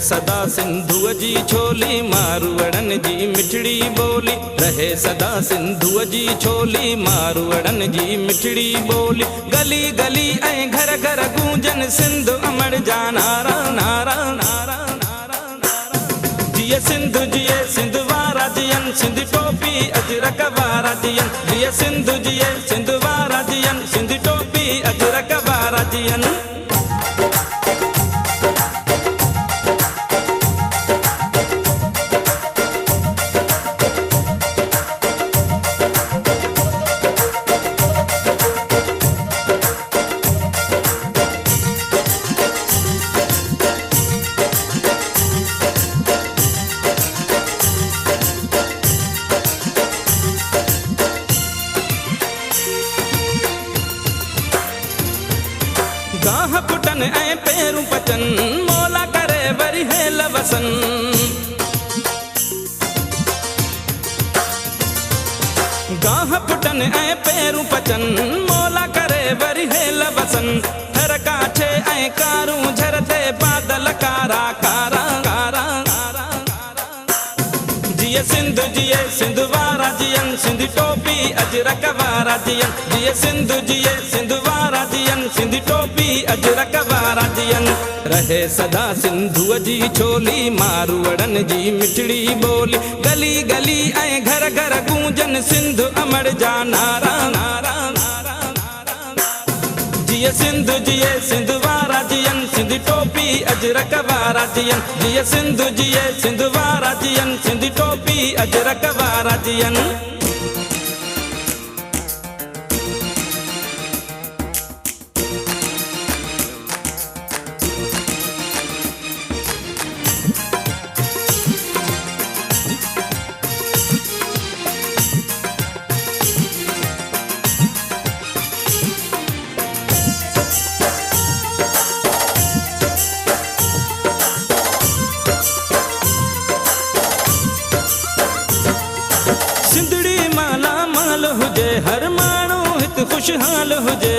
सदा सिंधुअ जी छोली मारवड़न जी मिठड़ी बोली। रहे सदा सिंधुअ जी छोली मारवड़न जी मिठड़ी बोली। गली गली ऐं घर घर गूंजन सिंध अमर जा नारा नारा नारा नारा नारा। जिए सिंधु जिए सिंध वारा जियन सिंध टोपी अजरक वारा जियन। जिए सिंधु जिए सिंध वारा जियन सिंध टोपी अजरक वारा जियन। गाह पुटन ऐं पेरूं पचन मौला करे वरी हेल वसन। गाह पुटन ऐं पेरूं पचन मौला करे वरी हेल वसन। थर काछे ऐं कारूं झरते बादल कारा कारा कारा कारा कारा। जिए सिंधु जिए सिंध वारा जियन सिंध टोपी अजरक वारा जियन। जिए सिंधु जिए सिंध वारा जियन सिंध टोपी अजरक वारा जियन। रहे सदा सिंधुअ जी छोली मारवड़न जी मिठड़ी बोली। गली गली ऐं घर घर गूंजन सिंध अमर जा नारा नारा नारा नारा। जिए सिंधु जिए सिंध वारा जियन सिंध टोपी अजरक वारा जियन। जिए सिंधु जिए सिंध वारा जियन सिंध टोपी अजरक वारा जियन। सिंधड़ी माला माल हुजे हर माण्हू हित खुशहाल हुजे।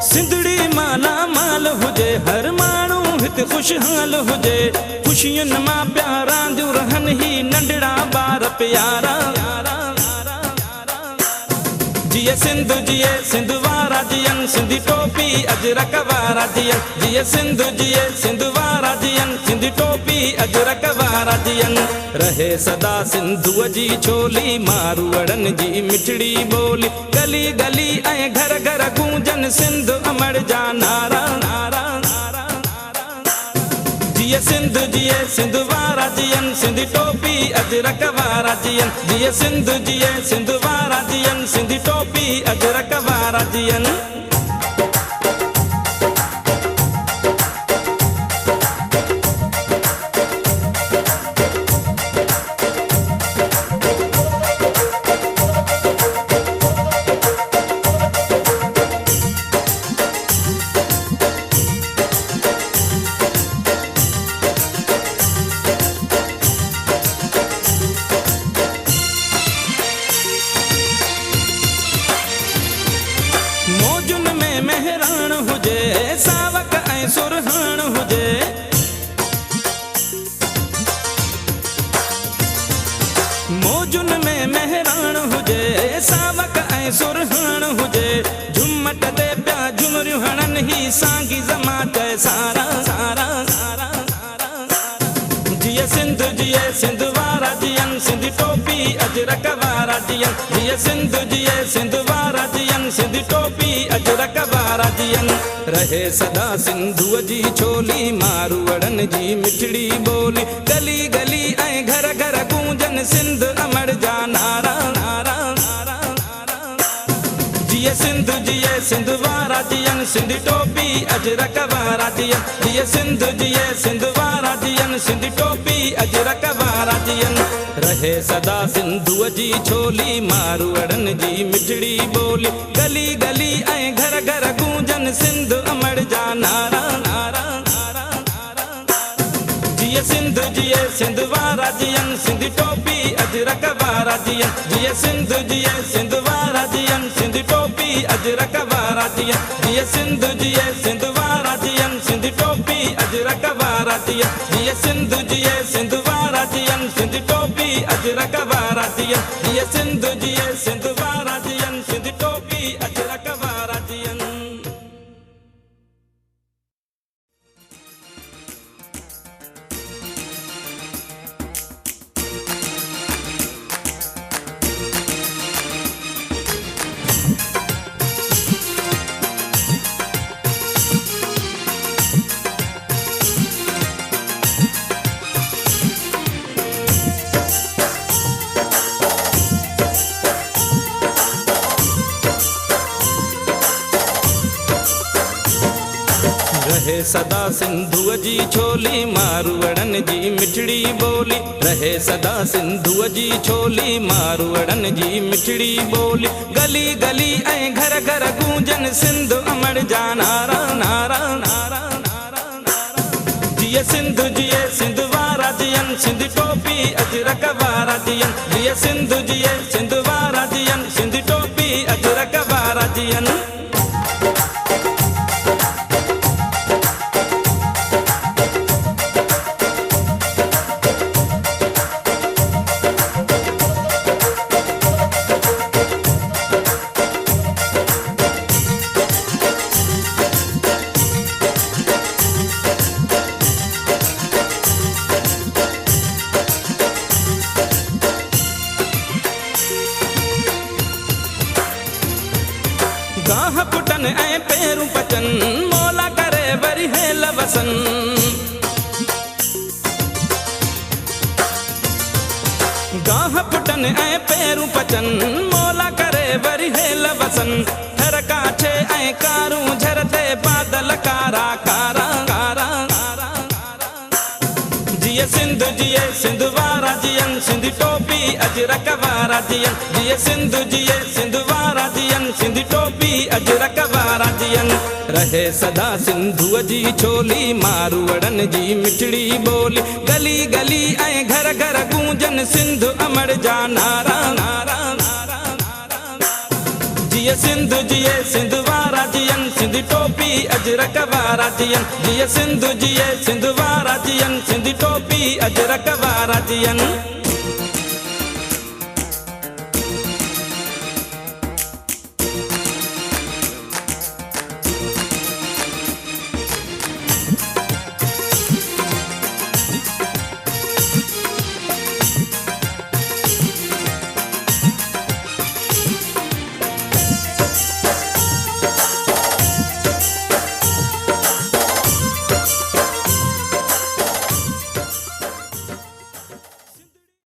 सिंधड़ी माला माल हुजे हर माण्हू हित खुशहाल हुजे। खुशियुनि मां प्यारा जो रहन ही नंढड़ा ॿार प्यारा। जिए सिंधु जिए सिंध वारा जियन सिंध टोपी अजरक वारा जियन। जिए सिंधु जिए सिंध वारा जियन सिंध टोपी अजरक वारा जियन। रहे सदा सिंधुअ जी छोली मारवड़न जी मिठड़ी बोली। गली गली ऐं घर घर गूंजन सिंध अमर जा नारा नारा नारा नारा। जिए सिंधु जिए सिंध वारा जियन सिंध टोपी अजरक वारा जियन। जिए सिंधु जिए सिंध वारा जियन सिंध टोपी अजरक वारा जियन। मौजुन में मेहरान हुजे सावक ऐं सुरहान हुजे। मौजुन में मेहरान हुजे सावक ऐं सुरहान हुजे। झुमट ते पिया झुमरियूं हणन ही सांगी ज़मा चए सारा सारा सारा सारा। जिए सिंधु जिए सिंध वारा जियन सिंध टोपी अजरक वारा जियन। जिए सिंधु जिए सिंध वारा जियन सिंध टोपी अजरक वारा जियन। रहे सदा सिंधुअ जी छोली मारवड़न जी मिठड़ी बोली। गली गली ऐं घर घर गूंजन सिंध अमर जा नारा नारा नारा नारा। जिए सिंधु जिए सिंध वारा जियन सिंध टोपी अजरक वारा जियन। जिए सिंधु जिए सिंध वारा जियन सिंध टोपी अजरक वारा जियन। रहे सदा सिंधुअ जी छोली मारवड़न जी मिठड़ी बोली। गली गली ऐं घर घर गूंजन सिंध अमर जा नारा नारा नारा नारा। जिए सिंधु जिए सिंध वारा जियन सिंध टोपी अजरक वारा जियन। जिए सिंधु जिए सिंध वारा जियन सिंध टोपी अजरक वाराजियन जिए सिंधु जिए सिंध वाराजियन सिंध टोपी अजरक वाराजियन जिए सिंधु जिए सिंध वाराजियन सिंध टोपी अजरक वाराजियन जिए सिंधु जिए सिंध वाराजियन सिंध टोपी अजरक वाराजियन। रहे सदा सिंधुअ जी छोली मारवड़न जी मिठड़ी बोली रहे सदा सिंधुअ जी छोली मारवड़न जी मिठड़ी बोली गली गली ऐं घर घर गूंजन सिंधु अमर जा नारा नारा नारा नारा नारा जिए सिंधु जिए सिंध वाराजियन सिंध टोपी अजरक वाराजियन जिए सिंधु जिए सिंध वाराजियन सिंध टोपी अजरक वाराजियन। गाह पुटन ऐं पेरू पचन मौला करे वरी हेल वसन गाह पुटन ऐं पेरू पचन मौला करे वरी हेल वसन थर काछे ऐं कारूं झरते बादल कारा कारा कारा कारा जिए सिंधु जिए सिंध वाराजियन सिंध टोपी अजरक वाराजियन जिए सिंधु जिए सिंध वाराजियन सिंध टोपी अजरक वाराजियन। रहे सदा सिंधुअ जी छोली मारवड़न जी मिठड़ी बोली गली गली ऐं घर घर गूंजन सिंधु अमर जा नारा नारा नारा नारा जिए सिंधु जिए सिंध वाराजियन सिंध टोपी अजरक वाराजियन जिए सिंधु जिए सिंध वाराजियन सिंध टोपी अजरक वाराजियन।